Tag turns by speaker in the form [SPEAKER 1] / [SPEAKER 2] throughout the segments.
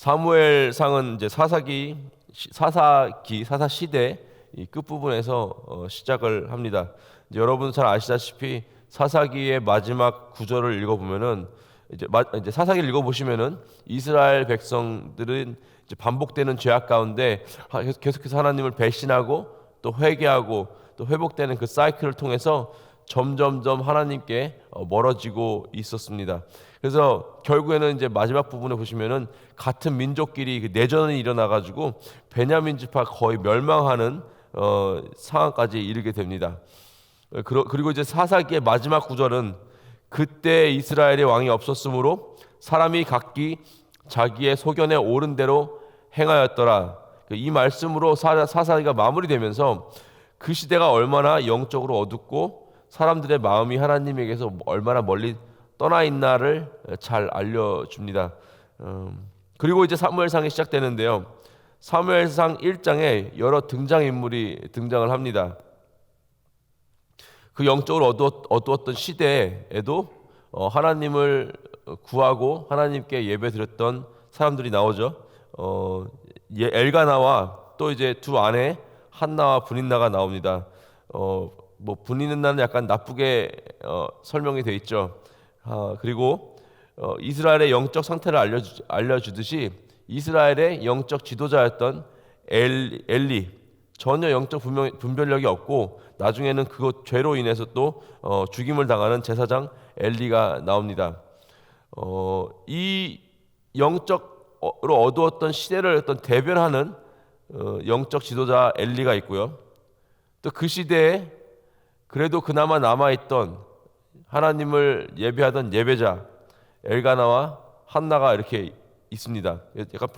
[SPEAKER 1] 사무엘상은 이제 사사 시대 이 끝부분에서 시작을 합니다. 이제 여러분 잘 아시다시피 사사기의 마지막 구절을 읽어보면은 이제 사사기를 읽어보시면은 이스라엘 백성들은 이제 반복되는 죄악 가운데 계속해서 하나님을 배신하고 또 회개하고 또 회복되는 그 사이클을 통해서 점점점 하나님께 멀어지고 있었습니다. 그래서 결국에는 이제 마지막 부분에 보시면은 같은 민족끼리 그 내전이 일어나가지고 베냐민 지파 거의 멸망하는 상황까지 이르게 됩니다. 그리고 이제 사사기의 마지막 구절은 그때 이스라엘의 왕이 없었으므로 사람이 각기 자기의 소견에 옳은 대로 행하였더라. 이 말씀으로 사사기가 마무리되면서 그 시대가 얼마나 영적으로 어둡고 사람들의 마음이 하나님에게서 얼마나 멀리 떠나 있나를 잘 알려줍니다. 그리고 이제 사무엘상이 시작되는데요. 사무엘상 1장에 여러 등장인물이 등장을 합니다. 그 영적으로 어두웠던 시대에도 하나님을 구하고 하나님께 예배드렸던 사람들이 나오죠. 엘가나와 또 이제 두 아내 한나와 브닌나가 나옵니다. 뭐 브닌나는 약간 나쁘게 설명이 돼 있죠. 그리고 이스라엘의 영적 상태를 알려주듯이 이스라엘의 영적 지도자였던 엘리 전혀 영적 분별력이 없고 나중에는 그것 죄로 인해서 또 죽임을 당하는 제사장 엘리가 나옵니다. 이 영적으로 어두웠던 시대를 어떤 대변하는 영적 지도자 엘리가 있고요. 또 그 시대에 그래도 그나마 남아있던 하나님을 예배하던 예배자 엘가나와 한나가 이렇게 있습니다. 약간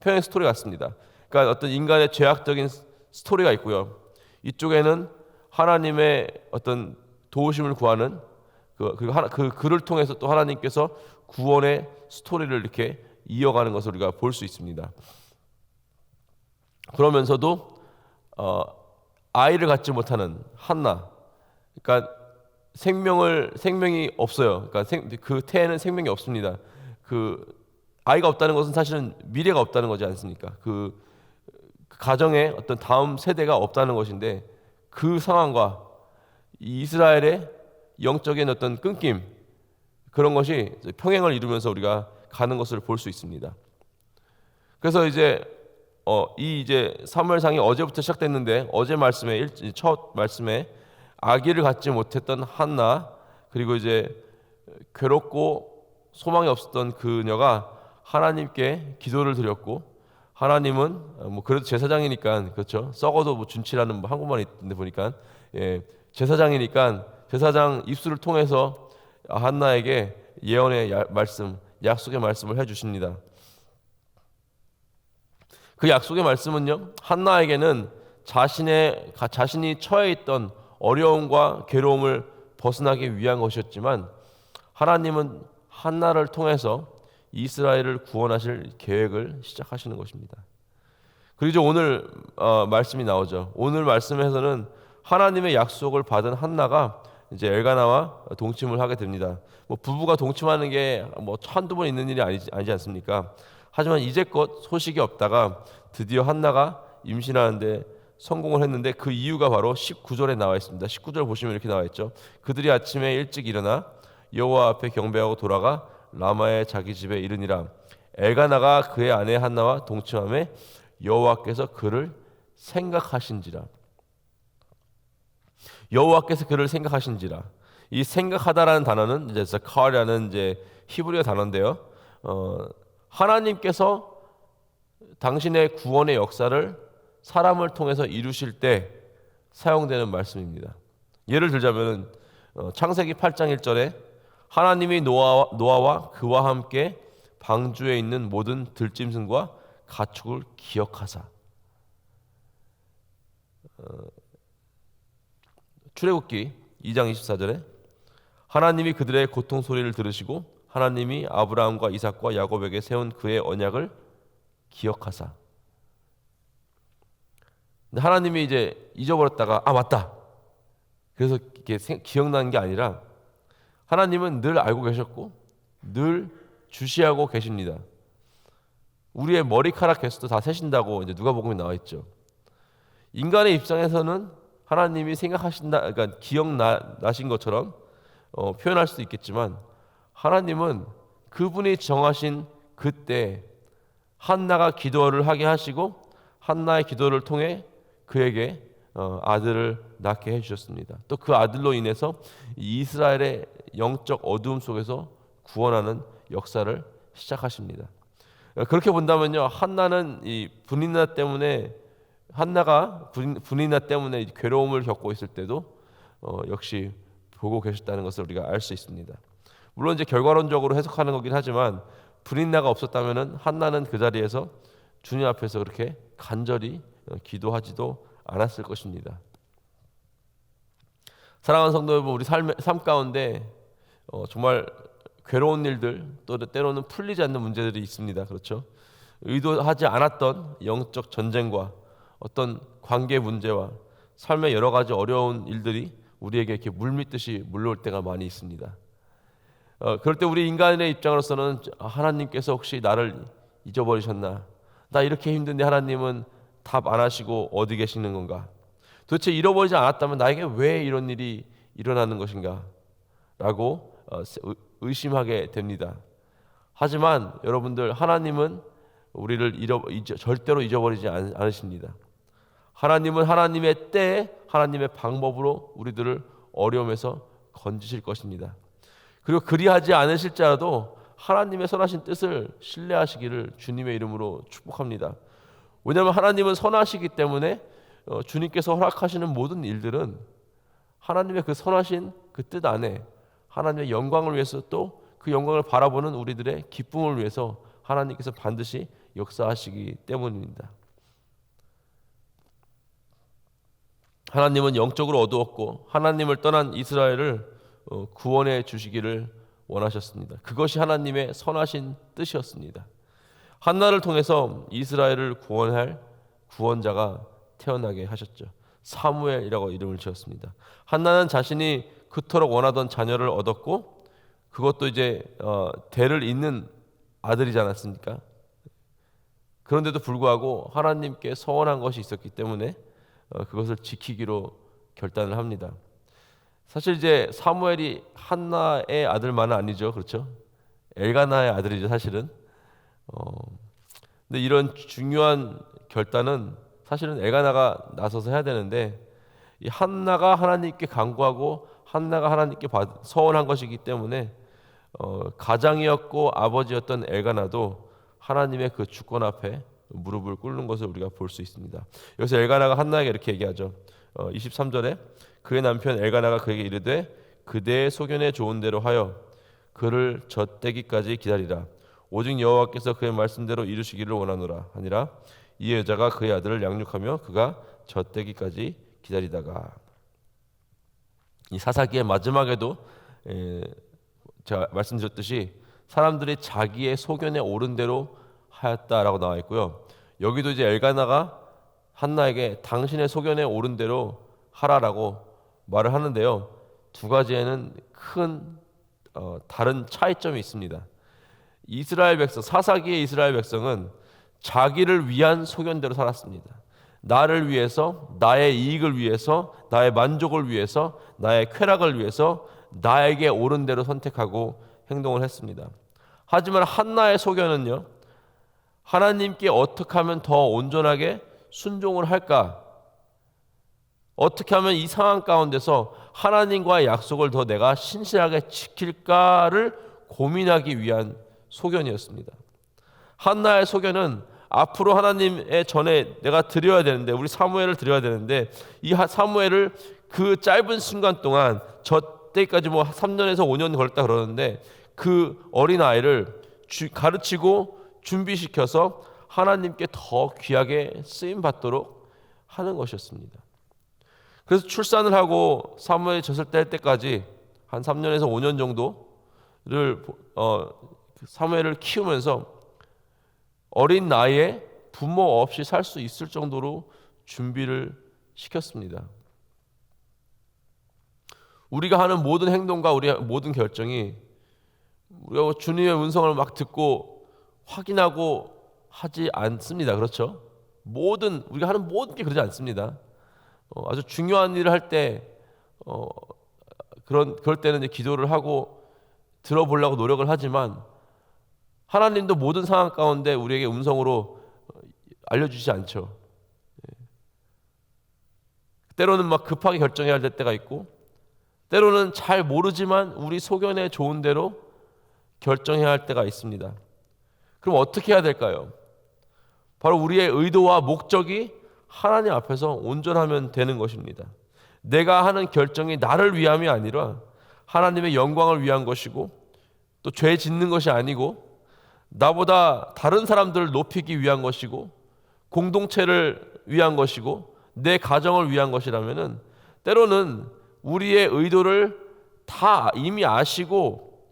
[SPEAKER 1] 평행 스토리 같습니다. 그러니까 어떤 인간의 죄악적인 스토리가 있고요. 이쪽에는 하나님의 어떤 도우심을 구하는 그 글을 통해서 또 하나님께서 구원의 스토리를 이렇게 이어가는 것을 우리가 볼 수 있습니다. 그러면서도 아이를 갖지 못하는 한나, 그러니까 생명이 없어요. 그러니까 그 태에는 생명이 없습니다. 그 아이가 없다는 것은 사실은 미래가 없다는 거지 않습니까? 그 가정에 어떤 다음 세대가 없다는 것인데 그 상황과 이스라엘의 영적인 어떤 끊김 그런 것이 평행을 이루면서 우리가 가는 것을 볼 수 있습니다. 그래서 이제 이제 사무엘상이 어제부터 시작됐는데 어제 말씀에 첫 말씀에 아기를 갖지 못했던 한나 그리고 이제 괴롭고 소망이 없었던 그녀가 하나님께 기도를 드렸고 하나님은 뭐 그래도 제사장이니까 그렇죠. 썩어도 뭐 준치라는 뭐 한국말이 있는데 보니까 제사장이니까 제사장 입술을 통해서 한나에게 예언의 말씀, 약속의 말씀을 해주십니다. 그 약속의 말씀은요, 한나에게는 자신이 처해 있던 어려움과 괴로움을 벗어나기 위한 것이었지만 하나님은 한나를 통해서 이스라엘을 구원하실 계획을 시작하시는 것입니다. 그리고 오늘 말씀이 나오죠. 오늘 말씀에서는 하나님의 약속을 받은 한나가 이제 엘가나와 동침을 하게 됩니다. 뭐 부부가 동침하는 게 뭐 한두 번 있는 일이 아니지 않습니까? 하지만 이제껏 소식이 없다가 드디어 한나가 임신하는데 성공을 했는데 그 이유가 바로 19절에 나와 있습니다. 19절 보시면 이렇게 나와 있죠. 그들이 아침에 일찍 일어나 여호와 앞에 경배하고 돌아가 라마의 자기 집에 이르니라. 엘가나가 그의 아내 한나와 동침하며 여호와께서 그를 생각하신지라. 여호와께서 그를 생각하신지라. 이 생각하다라는 단어는 이제 zakar라는 이제 히브리어 단어인데요. 하나님께서 당신의 구원의 역사를 사람을 통해서 이루실 때 사용되는 말씀입니다. 예를 들자면 창세기 8장 1절에 하나님이 노아와 그와 함께 방주에 있는 모든 들짐승과 가축을 기억하사. 출애굽기 2장 24절에 하나님이 그들의 고통 소리를 들으시고 하나님이 아브라함과 이삭과 야곱에게 세운 그의 언약을 기억하사. 근데 하나님이 이제 잊어버렸다가 맞다. 그래서 이게 기억나는 게 아니라 하나님은 늘 알고 계셨고 늘 주시하고 계십니다. 우리의 머리카락 개수도 다 세신다고 이제 누가복음에 나와 있죠. 인간의 입장에서는 하나님이 생각하신다, 그러니까 기억나신 것처럼 표현할 수도 있겠지만, 하나님은 그분이 정하신 그때 한나가 기도를 하게 하시고 한나의 기도를 통해 그에게 아들을 낳게 해주셨습니다. 또 그 아들로 인해서 이스라엘의 영적 어두움 속에서 구원하는 역사를 시작하십니다. 그렇게 본다면요, 한나는 이 분인나 때문에 한나가 분인나 때문에 괴로움을 겪고 있을 때도 역시 보고 계셨다는 것을 우리가 알 수 있습니다. 물론 이제 결과론적으로 해석하는 거긴 하지만 분인나가 없었다면은 한나는 그 자리에서 주님 앞에서 그렇게 간절히 기도하지도 않았을 것입니다. 사랑하는 성도 여러분, 우리 삶 가운데 정말 괴로운 일들, 또 때로는 풀리지 않는 문제들이 있습니다. 그렇죠? 의도하지 않았던 영적 전쟁과 어떤 관계 문제와 삶의 여러 가지 어려운 일들이 우리에게 이렇게 물밀듯이 물러올 때가 많이 있습니다. 그럴 때 우리 인간의 입장으로서는 하나님께서 혹시 나를 잊어버리셨나? 나 이렇게 힘든데 하나님은 답 안 하시고 어디 계시는 건가? 도대체 잃어버리지 않았다면 나에게 왜 이런 일이 일어나는 것인가? 라고 의심하게 됩니다. 하지만 여러분들, 하나님은 우리를 절대로 잊어버리지 않으십니다. 하나님은 하나님의 때에 하나님의 방법으로 우리들을 어려움에서 건지실 것입니다. 그리고 그리하지 않으실지라도 하나님의 선하신 뜻을 신뢰하시기를 주님의 이름으로 축복합니다. 왜냐하면 하나님은 선하시기 때문에 주님께서 허락하시는 모든 일들은 하나님의 그 선하신 그 뜻 안에 하나님의 영광을 위해서, 또 그 영광을 바라보는 우리들의 기쁨을 위해서 하나님께서 반드시 역사하시기 때문입니다. 하나님은 영적으로 어두웠고 하나님을 떠난 이스라엘을 구원해 주시기를 원하셨습니다. 그것이 하나님의 선하신 뜻이었습니다. 한나를 통해서 이스라엘을 구원할 구원자가 태어나게 하셨죠. 사무엘이라고 이름을 지었습니다. 한나는 자신이 그토록 원하던 자녀를 얻었고, 그것도 이제 대를 잇는 아들이지 않았습니까? 그런데도 불구하고 하나님께 서원한 것이 있었기 때문에 그것을 지키기로 결단을 합니다. 사실 이제 사무엘이 한나의 아들만은 아니죠, 그렇죠? 엘가나의 아들이죠, 사실은. 근데 이런 중요한 결단은 사실은 엘가나가 나서서 해야 되는데, 이 한나가 하나님께 간구하고 한나가 하나님께 서원한 것이기 때문에 가장이었고 아버지였던 엘가나도 하나님의 그 주권 앞에 무릎을 꿇는 것을 우리가 볼 수 있습니다. 여기서 엘가나가 한나에게 이렇게 얘기하죠. 23절에 그의 남편 엘가나가 그에게 이르되 그대의 소견에 좋은 대로 하여 그를 젖대기까지 기다리라. 오직 여호와께서 그의 말씀대로 이루시기를 원하노라 하니라. 이 여자가 그의 아들을 양육하며 그가 젖대기까지 기다리다가. 이 사사기의 마지막에도 제가 말씀드렸듯이 사람들이 자기의 소견에 옳은 대로 하였다라고 나와 있고요. 여기도 이제 엘가나가 한나에게 당신의 소견에 옳은 대로 하라라고 말을 하는데요. 두 가지에는 큰 다른 차이점이 있습니다. 이스라엘 백성, 사사기의 이스라엘 백성은 자기를 위한 소견대로 살았습니다. 나를 위해서, 나의 이익을 위해서, 나의 만족을 위해서, 나의 쾌락을 위해서 나에게 옳은 대로 선택하고 행동을 했습니다. 하지만 한나의 소견은요, 하나님께 어떻게 하면 더 온전하게 순종을 할까? 어떻게 하면 이 상황 가운데서 하나님과의 약속을 더 내가 신실하게 지킬까를 고민하기 위한 소견이었습니다. 한나의 소견은 앞으로 하나님의 전에 내가 드려야 되는데, 우리 사무엘을 드려야 되는데, 이 사무엘을 그 짧은 순간 동안, 저 때까지 3년에서 5년 걸렸다 그러는데, 그 어린 아이를 가르치고 준비시켜서 하나님께 더 귀하게 쓰임 받도록 하는 것이었습니다. 그래서 출산을 하고 사무엘이 젖을 뗄 때까지 한 3년에서 5년 정도를 사무엘을 키우면서 어린 나이에 부모 없이 살 수 있을 정도로 준비를 시켰습니다. 우리가 하는 모든 행동과 우리의 모든 결정이 우리가 주님의 음성을 막 듣고 확인하고 하지 않습니다. 그렇죠? 우리가 하는 모든 게 그러지 않습니다. 아주 중요한 일을 할 때 그럴 때는 이제 기도를 하고 들어보려고 노력을 하지만 하나님도 모든 상황 가운데 우리에게 음성으로 알려주지 않죠. 때로는 막 급하게 결정해야 될 때가 있고, 때로는 잘 모르지만 우리 소견에 좋은 대로 결정해야 할 때가 있습니다. 그럼 어떻게 해야 될까요? 바로 우리의 의도와 목적이 하나님 앞에서 온전하면 되는 것입니다. 내가 하는 결정이 나를 위함이 아니라 하나님의 영광을 위한 것이고, 또 죄 짓는 것이 아니고 나보다 다른 사람들을 높이기 위한 것이고, 공동체를 위한 것이고, 내 가정을 위한 것이라면은 때로는 우리의 의도를 다 이미 아시고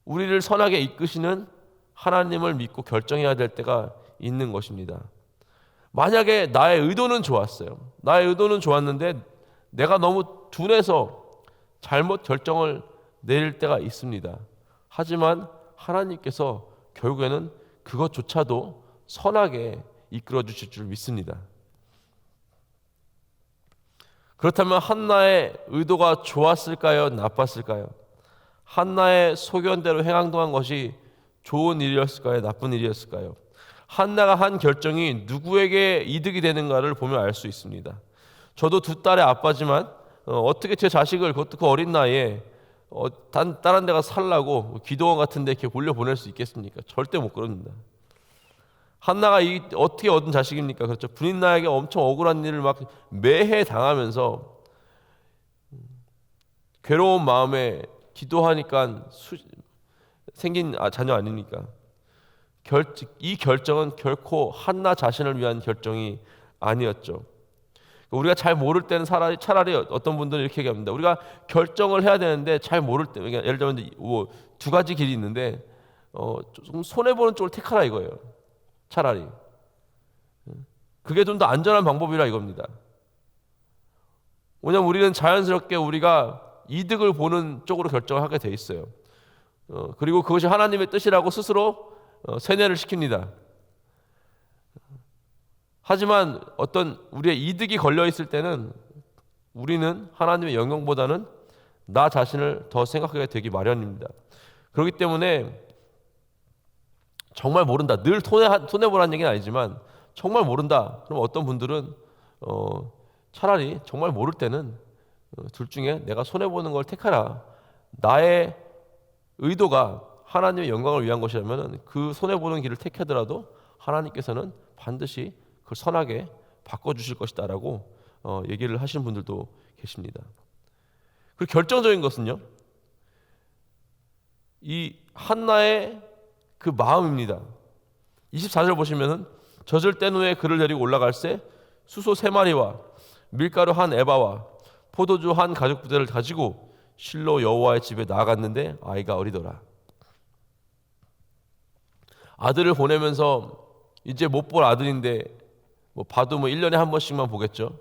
[SPEAKER 1] 우리를 선하게 이끄시는 하나님을 믿고 결정해야 될 때가 있는 것입니다. 만약에 나의 의도는 좋았어요. 나의 의도는 좋았는데 내가 너무 둔해서 잘못 결정을 내릴 때가 있습니다. 하지만 하나님께서 결국에는 그것조차도 선하게 이끌어 주실 줄 믿습니다. 그렇다면 한나의 의도가 좋았을까요? 나빴을까요? 한나의 소견대로 행동한 것이 좋은 일이었을까요? 나쁜 일이었을까요? 한나가 한 결정이 누구에게 이득이 되는가를 보면 알 수 있습니다. 저도 두 딸의 아빠지만 어떻게 제 자식을 그것도 그 어린 나이에 다른 데 가서 살라고 기도원 같은 데 이렇게 돌려보낼 수 있겠습니까? 절대 못 그럽니다. 한나가 어떻게 얻은 자식입니까? 그렇죠. 분인나에게 엄청 억울한 일을 막 매해 당하면서 괴로운 마음에 기도하니까 생긴 자녀 아닙니까? 이 결정은 결코 한나 자신을 위한 결정이 아니었죠. 우리가 잘 모를 때는 차라리 어떤 분들은 이렇게 얘기합니다. 우리가 결정을 해야 되는데 잘 모를 때, 그러니까 예를 들면 두 가지 길이 있는데 좀 손해 보는 쪽을 택하라 이거예요. 차라리 그게 좀 더 안전한 방법이라 이겁니다. 왜냐하면 우리는 자연스럽게 우리가 이득을 보는 쪽으로 결정을 하게 돼 있어요. 그리고 그것이 하나님의 뜻이라고 스스로 세뇌를 시킵니다. 하지만 어떤 우리의 이득이 걸려 있을 때는 우리는 하나님의 영광보다는 나 자신을 더 생각하게 되기 마련입니다. 그렇기 때문에 정말 모른다. 늘 손해보라는 얘기는 아니지만 정말 모른다. 그럼 어떤 분들은 차라리 정말 모를 때는 둘 중에 내가 손해보는 걸 택하라. 나의 의도가 하나님의 영광을 위한 것이라면 그 손해보는 길을 택하더라도 하나님께서는 반드시 그걸 선하게 바꿔주실 것이다 라고 얘기를 하시는 분들도 계십니다. 그리고 결정적인 것은요, 이 한나의 그 마음입니다. 24절 보시면은 젖을 뗀 후에 그를 데리고 올라갈새 수소 3마리와 밀가루 1에바와 포도주 1가죽부대를 가지고 실로 여호와의 집에 나아갔는데 아이가 어리더라. 아들을 보내면서 이제 못 볼 아들인데 봐도 1년에 한 번씩만 보겠죠.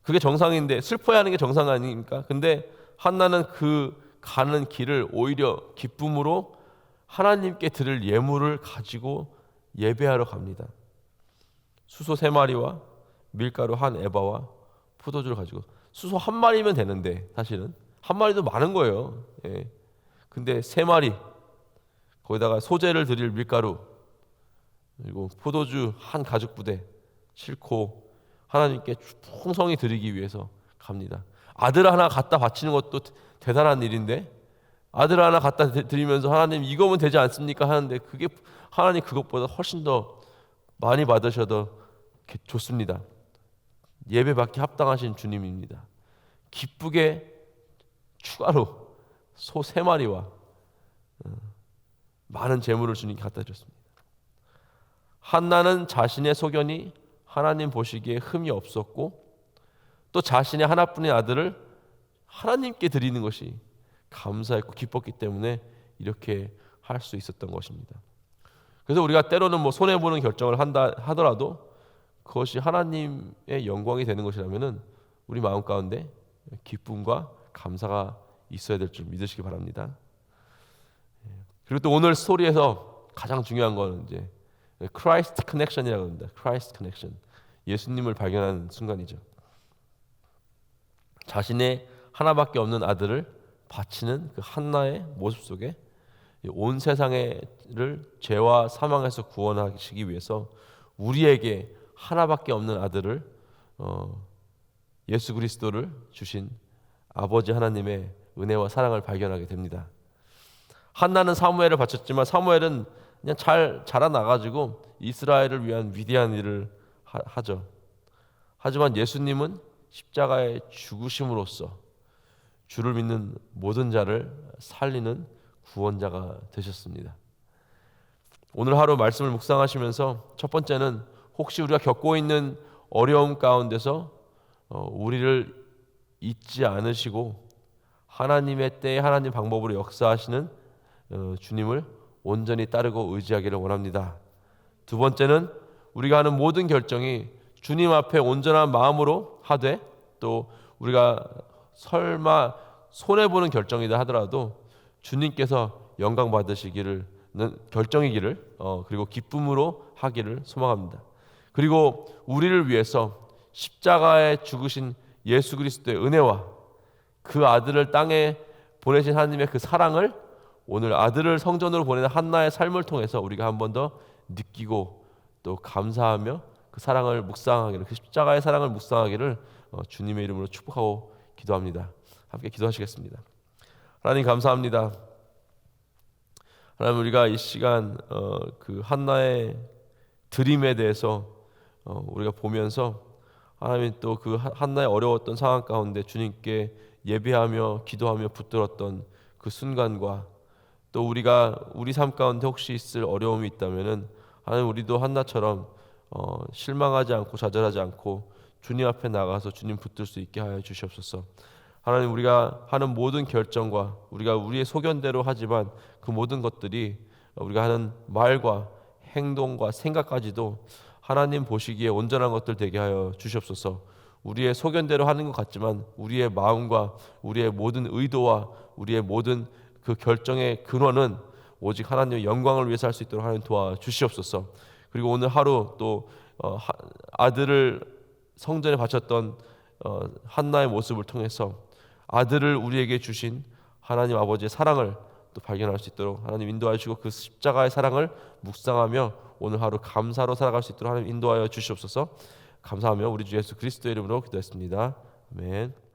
[SPEAKER 1] 그게 정상인데 슬퍼야 하는 게 정상 아닙니까? 근데 한나는 그 가는 길을 오히려 기쁨으로 하나님께 드릴 예물을 가지고 예배하러 갑니다. 수소 3마리와 밀가루 1에바와 포도주를 가지고. 수소 1마리면 되는데 사실은 1마리도 많은 거예요. 예. 근데 3마리 거기다가 소재를 드릴 밀가루 그리고 포도주 1가죽부대 싣고 하나님께 풍성히 드리기 위해서 갑니다. 아들 하나 갖다 바치는 것도 대단한 일인데 아들 하나 갖다 드리면서 하나님 이거면 되지 않습니까 하는데 그게 하나님 그것보다 훨씬 더 많이 받으셔도 좋습니다. 예배받기 합당하신 주님입니다. 기쁘게 추가로 소 3마리와 많은 재물을 주님께 갖다 줬습니다. 한나는 자신의 소견이 하나님 보시기에 흠이 없었고 또 자신의 하나뿐인 아들을 하나님께 드리는 것이 감사했고 기뻤기 때문에 이렇게 할 수 있었던 것입니다. 그래서 우리가 때로는 손해보는 결정을 한다 하더라도 그것이 하나님의 영광이 되는 것이라면은 우리 마음 가운데 기쁨과 감사가 있어야 될 줄 믿으시기 바랍니다. 그리고 또 오늘 스토리에서 가장 중요한 거는 이제 크라이스트 커넥션이라고 합니다. 크라이스트 커넥션. 예수님을 발견하는 순간이죠. 자신의 하나밖에 없는 아들을 바치는 그 한나의 모습 속에 온 세상을 죄와 사망에서 구원하시기 위해서 우리에게 하나밖에 없는 아들을 예수 그리스도를 주신 아버지 하나님의 은혜와 사랑을 발견하게 됩니다. 한나는 사무엘을 바쳤지만 사무엘은 그냥 잘 자라나가지고 이스라엘을 위한 위대한 일을 하죠. 하지만 예수님은 십자가의 죽으심으로써 주를 믿는 모든 자를 살리는 구원자가 되셨습니다. 오늘 하루 말씀을 묵상하시면서 첫 번째는 혹시 우리가 겪고 있는 어려움 가운데서 우리를 잊지 않으시고 하나님의 때에 하나님 방법으로 역사하시는 주님을 온전히 따르고 의지하기를 원합니다. 두 번째는 우리가 하는 모든 결정이 주님 앞에 온전한 마음으로 하되 또 우리가 설마 손해보는 결정이다 하더라도 주님께서 영광 받으시기를 결정이기를 그리고 기쁨으로 하기를 소망합니다. 그리고 우리를 위해서 십자가에 죽으신 예수 그리스도의 은혜와 그 아들을 땅에 보내신 하나님의 그 사랑을 오늘 아들을 성전으로 보내는 한나의 삶을 통해서 우리가 한 번 더 느끼고 또 감사하며 그 사랑을 묵상하기를, 그 십자가의 사랑을 묵상하기를 주님의 이름으로 축복하고 기도합니다. 함께 기도하시겠습니다. 하나님 감사합니다. 하나님 우리가 이 시간 그 한나의 드림에 대해서 우리가 보면서 하나님 또 그 한나의 어려웠던 상황 가운데 주님께 예배하며 기도하며 붙들었던 그 순간과 또 우리가 우리 삶 가운데 혹시 있을 어려움이 있다면은 하나님 우리도 한나처럼 실망하지 않고 좌절하지 않고 주님 앞에 나가서 주님 붙들 수 있게 하여 주시옵소서. 하나님 우리가 하는 모든 결정과 우리가 우리의 소견대로 하지만 그 모든 것들이 우리가 하는 말과 행동과 생각까지도 하나님 보시기에 온전한 것들 되게 하여 주시옵소서. 우리의 소견대로 하는 것 같지만 우리의 마음과 우리의 모든 의도와 우리의 모든 그 결정의 근원은 오직 하나님의 영광을 위해서 할 수 있도록 하나님 도와주시옵소서. 그리고 오늘 하루 또 아들을 성전에 바쳤던 한나의 모습을 통해서 아들을 우리에게 주신 하나님 아버지의 사랑을 또 발견할 수 있도록 하나님 인도하여 주시고 그 십자가의 사랑을 묵상하며 오늘 하루 감사로 살아갈 수 있도록 하나님 인도하여 주시옵소서. 감사하며 우리 주 예수 그리스도의 이름으로 기도했습니다. 아멘.